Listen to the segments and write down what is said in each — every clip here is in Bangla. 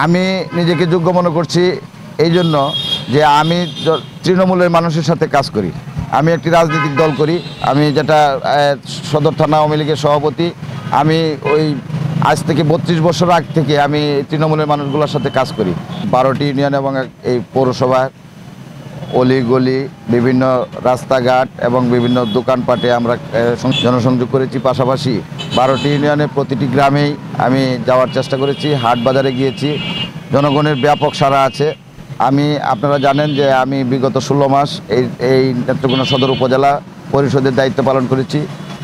আমি নিজেকে যোগ্য মনে করছি এই জন্য যে আমি তৃণমূলের মানুষের সাথে কাজ করি। আমি একটি রাজনৈতিক দল করি, আমি যেটা সদর থানা আওয়ামী লীগের সভাপতি। আমি ওই আজ থেকে 32 বছর আগ থেকে আমি তৃণমূলের মানুষগুলোর সাথে কাজ করি। 12টি ইউনিয়ন এবং এই পৌরসভার অলিগলি, বিভিন্ন রাস্তাঘাট এবং বিভিন্ন দোকানপাটে আমরা জনসংযোগ করেছি। পাশাপাশি 12টি ইউনিয়নের প্রতিটি গ্রামেই আমি যাওয়ার চেষ্টা করেছি, হাট বাজারে গিয়েছি। জনগণের ব্যাপক সাড়া আছে। আপনারা জানেন যে আমি বিগত 16 মাস এই নেত্রকোনা সদর উপজেলা পরিষদের দায়িত্ব পালন করেছি।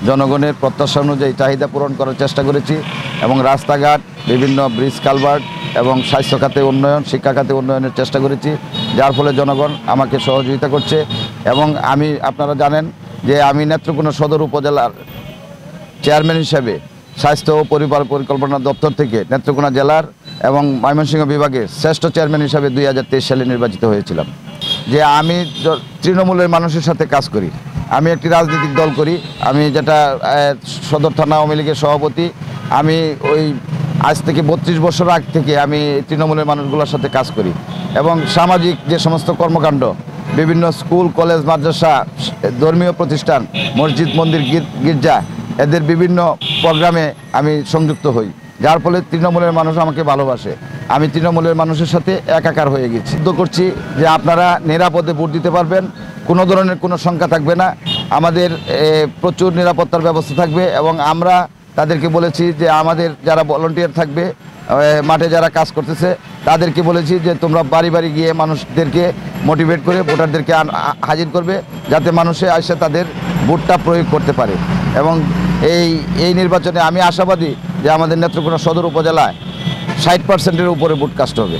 জনগণের প্রত্যাশা অনুযায়ী চাহিদা পূরণ করার চেষ্টা করেছি এবং রাস্তাঘাট, বিভিন্ন ব্রিজ কালভার্ট এবং স্বাস্থ্য খাতে উন্নয়ন, শিক্ষা খাতে উন্নয়নের চেষ্টা করেছি, যার ফলে জনগণ আমাকে সহযোগিতা করছে। এবং আপনারা জানেন যে আমি নেত্রকোনা সদর উপজেলার চেয়ারম্যান হিসেবে স্বাস্থ্য ও পরিবার পরিকল্পনা দপ্তর থেকে নেত্রকোনা জেলার এবং ময়মনসিংহ বিভাগের শ্রেষ্ঠ চেয়ারম্যান হিসেবে 2023 সালে নির্বাচিত হয়েছিলাম। যে আমি তৃণমূলের মানুষের সাথে কাজ করি, আমি একটি রাজনৈতিক দল করি, আমি যেটা সদর থানা আওয়ামী লীগের সভাপতি। আমি ওই আজ থেকে 32 বছর আগ থেকে আমি তৃণমূলের মানুষগুলোর সাথে কাজ করি এবং সামাজিক যে সমস্ত কর্মকাণ্ড, বিভিন্ন স্কুল, কলেজ, মাদ্রাসা, ধর্মীয় প্রতিষ্ঠান, মসজিদ, মন্দির, গির্জা, এদের বিভিন্ন প্রোগ্রামে আমি সংযুক্ত হই, যার ফলে তৃণমূলের মানুষ আমাকে ভালোবাসে। আমি তৃণমূলের মানুষের সাথে একাকার হয়ে গেছি। সিদ্ধ করছি যে আপনারা নিরাপদে ভোট দিতে পারবেন, কোনো ধরনের কোনো শঙ্কা থাকবে না। আমাদের প্রচুর নিরাপত্তার ব্যবস্থা থাকবে এবং আমরা তাদেরকে বলেছি যে আমাদের যারা ভলান্টিয়ার থাকবে, মাঠে যারা কাজ করতেছে, তাদেরকে বলেছি যে তোমরা বাড়ি বাড়ি গিয়ে মানুষদেরকে মোটিভেট করে ভোটারদেরকে হাজির করবে, যাতে মানুষে এসে তাদের ভোটটা প্রয়োগ করতে পারে। এবং এই নির্বাচনে আমি আশাবাদী যে আমাদের নেত্রকোনা সদর উপজেলায় 60%-এর উপরে ভোট কাস্ট হবে।